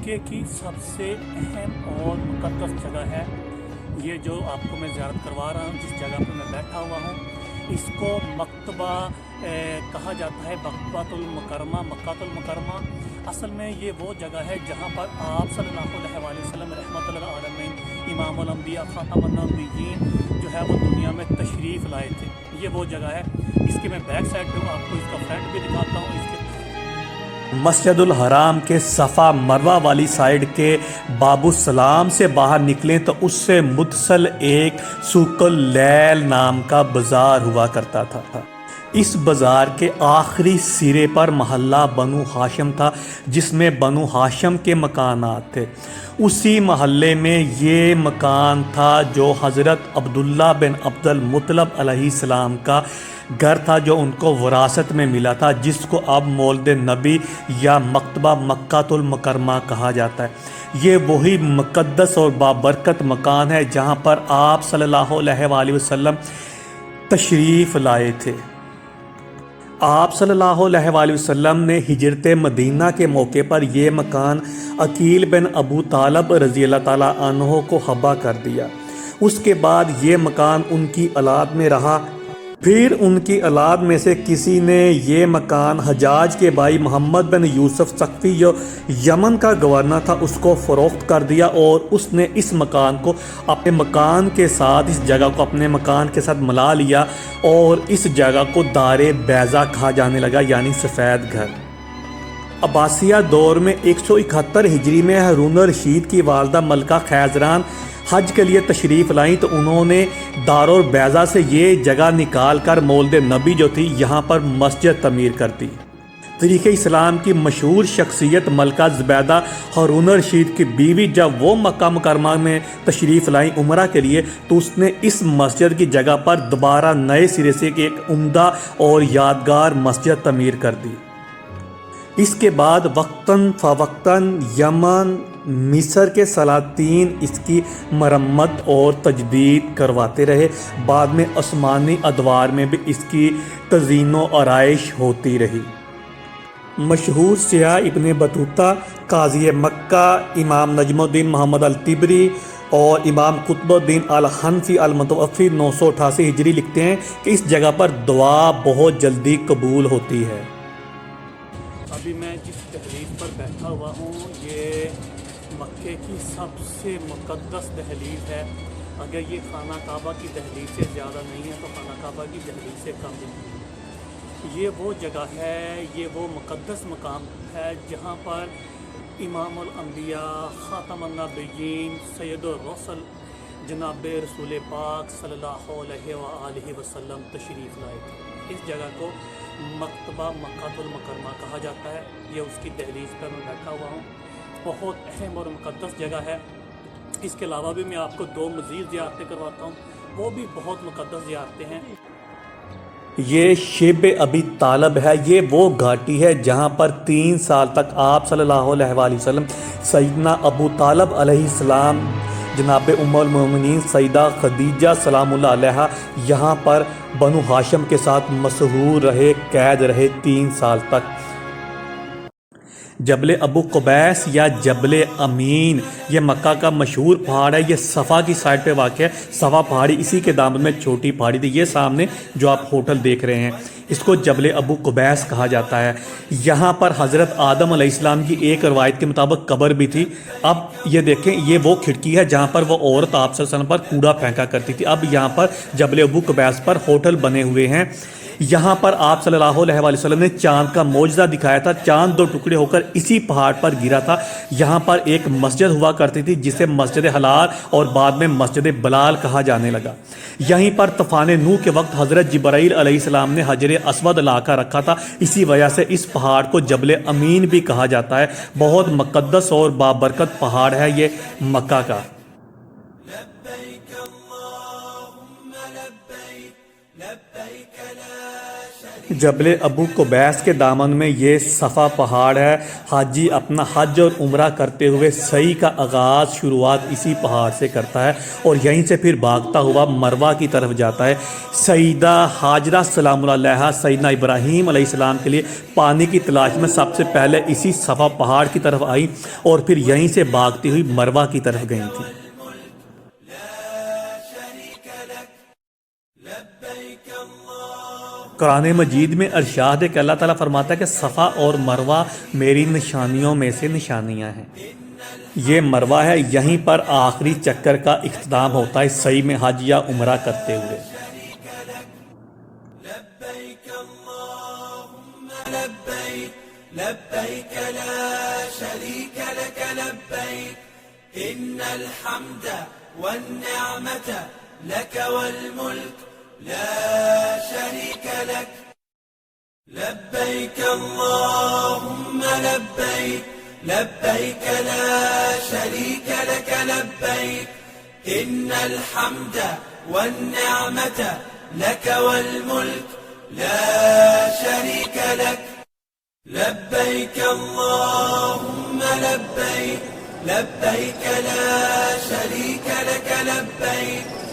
مکے کی سب سے اہم اور مقدس جگہ ہے۔ یہ جو آپ کو میں زیارت کروا رہا ہوں، جس جگہ پہ میں بیٹھا ہوا ہوں، اس کو مکتبہ کہا جاتا ہے، مکتبۃ المکرمہ، مکۃ المکرمہ۔ اصل میں یہ وہ جگہ ہے جہاں پر آپ صلی اللہ علیہ وآلہ وسلم رحمۃ للعالمین، امام الانبیاء، خاتم النبیین جو ہے وہ دنیا میں تشریف لائے تھے۔ یہ وہ جگہ ہے۔ اس کی میں بیک سائڈ پہ آپ کو اس کا فرنٹ بھی دکھاتا ہوں۔ اس کے مسجد الحرام کے صفا مروہ والی سائیڈ کے باب السلام سے باہر نکلیں تو اس سے متصل ایک سوق اللیل نام کا بازار ہوا کرتا تھا۔ اس بازار کے آخری سرے پر محلہ بنو ہاشم تھا، جس میں بنو ہاشم کے مکانات تھے۔ اسی محلے میں یہ مکان تھا جو حضرت عبداللہ بن عبد المطلب علیہ السلام کا گھر تھا، جو ان کو وراثت میں ملا تھا، جس کو اب مولد نبی یا مکتبہ مکۃ المکرمہ کہا جاتا ہے۔ یہ وہی مقدس اور بابرکت مکان ہے جہاں پر آپ صلی اللہ علیہ وآلہ وسلم تشریف لائے تھے۔ آپ صلی اللہ علیہ وآلہ وسلم نے ہجرت مدینہ کے موقع پر یہ مکان عقیل بن ابو طالب رضی اللہ تعالیٰ عنہ کو حبا کر دیا۔ اس کے بعد یہ مکان ان کی اولاد میں رہا۔ پھر ان کی اولاد میں سے کسی نے یہ مکان حجاج کے بھائی محمد بن یوسف ثقفی جو یمن کا گورنر تھا، اس کو فروخت کر دیا، اور اس نے اس مکان کو اپنے مکان کے ساتھ، اس جگہ کو اپنے مکان کے ساتھ ملا لیا، اور اس جگہ کو دار بیضا کہا جانے لگا، یعنی سفید گھر۔ عباسیہ دور میں 171 ہجری میں ہارون الرشید کی والدہ ملکہ خیزران حج کے لیے تشریف لائیں تو انہوں نے دار البیضا سے یہ جگہ نکال کر مولد نبی جو تھی یہاں پر مسجد تعمیر کر دی۔ تاریخ اسلام کی مشہور شخصیت ملکہ زبیدہ ہارون الرشید کی بیوی جب وہ مکہ مکرمہ میں تشریف لائیں عمرہ کے لیے تو اس نے اس مسجد کی جگہ پر دوبارہ نئے سرے سے ایک عمدہ اور یادگار مسجد تعمیر کر دی۔ اس کے بعد وقتاً فوقتاً یمن، مصر کے سلاطین اس کی مرمت اور تجدید کرواتے رہے۔ بعد میں عثمانی ادوار میں بھی اس کی تزئین و آرائش ہوتی رہی۔ مشہور سیاح ابن بطوطہ، قاضی مکہ، امام نجم الدین محمد الطبری اور امام قطب الدین الحنفی المتوفی 988 ہجری لکھتے ہیں کہ اس جگہ پر دعا بہت جلدی قبول ہوتی ہے۔ ابھی میں جس دہلیز پر بیٹھا ہوا ہوں، یہ مکے کی سب سے مقدس دہلیز ہے۔ اگر یہ خانہ کعبہ کی دہلیز سے زیادہ نہیں ہے تو خانہ کعبہ کی دہلیز سے کم نہیں ہے۔ یہ وہ جگہ ہے، یہ وہ مقدس مقام ہے جہاں پر امام الانبیاء، خاتم النبیین، سید الرسل جناب رسول پاک صلی اللہ علیہ وآلہ وسلم تشریف لائے تھے۔ اس جگہ کو مکتبہ مکۃ المکرمہ کہا جاتا ہے۔ یہ اس کی دہلیز پر میں بیٹھا ہوا ہوں۔ بہت اہم اور مقدس جگہ ہے۔ اس کے علاوہ بھی میں آپ کو 2 مزید زیارتیں کرواتا ہوں، وہ بھی بہت مقدس زیارتیں ہیں۔ یہ شیب ابی طالب ہے۔ یہ وہ گھاٹی ہے جہاں پر 3 سال تک آپ صلی اللہ علیہ وآلہ وسلم، سیدنا ابو طالب علیہ السلام، جناب ام المومنین سیدہ خدیجہ سلام اللہ علیہا یہاں پر بنو ہاشم کے ساتھ مسحور رہے، قید رہے 3 سال تک۔ جبل ابو قبیس یا جبل امین یہ مکہ کا مشہور پہاڑ ہے۔ یہ صفا کی سائڈ پہ واقع ہے۔ صفا پہاڑی اسی کے دامن میں چھوٹی پہاڑی تھی۔ یہ سامنے جو آپ ہوٹل دیکھ رہے ہیں اس کو جبل ابو قبیس کہا جاتا ہے۔ یہاں پر حضرت آدم علیہ السلام کی ایک روایت کے مطابق قبر بھی تھی۔ اب یہ دیکھیں، یہ وہ کھڑکی ہے جہاں پر وہ عورت آپ صلی اللہ علیہ وسلم پر کوڑا پھینکا کرتی تھی۔ اب یہاں پر جبل ابو قبیس پر ہوٹل بنے ہوئے ہیں۔ یہاں پر آپ صلی اللہ علیہ وآلہ وسلم نے چاند کا معجزہ دکھایا تھا۔ چاند 2 ٹکڑے ہو کر اسی پہاڑ پر گرا تھا۔ یہاں پر ایک مسجد ہوا کرتی تھی جسے مسجد حلال اور بعد میں مسجد بلال کہا جانے لگا۔ یہیں پر طوفان نوح کے وقت حضرت جبرائیل علیہ السلام نے حجر اسود لا کر رکھا تھا۔ اسی وجہ سے اس پہاڑ کو جبل امین بھی کہا جاتا ہے۔ بہت مقدس اور بابرکت پہاڑ ہے یہ مکہ کا۔ لبيك اللهم لبيك لبيك لا شريك جبل ابو قبیس کے دامن میں یہ صفا پہاڑ ہے۔ حاجی اپنا حج اور عمرہ کرتے ہوئے سعی کا آغاز شروعات اسی پہاڑ سے کرتا ہے اور یہیں سے پھر بھاگتا ہوا مروہ کی طرف جاتا ہے۔ سیدہ ہاجرہ سلام اللہ علیہا سیدنا ابراہیم علیہ السلام کے لیے پانی کی تلاش میں سب سے پہلے اسی صفا پہاڑ کی طرف آئی اور پھر یہیں سے بھاگتی ہوئی مروہ کی طرف گئی تھی۔ قرآن مجید میں ارشاد ہے کہ اللہ تعالیٰ فرماتا ہے کہ صفا اور مروہ میری نشانیوں میں سے نشانیاں ہیں۔ یہ مروہ ہے، یہیں پر آخری چکر کا اختتام ہوتا ہے سعی میں حج یا عمرہ کرتے ہوئے۔ لبيك لا شريك لك لبيك إن الحمد والنعمة لك والملك لا شريك لك لبيك اللهم لبيك لبيك لا شريك لك لبيك إن الحمد والنعمة لك والملك لا شريك لك لبيك اللهم لبيك لبيك لا شريك لك لبيك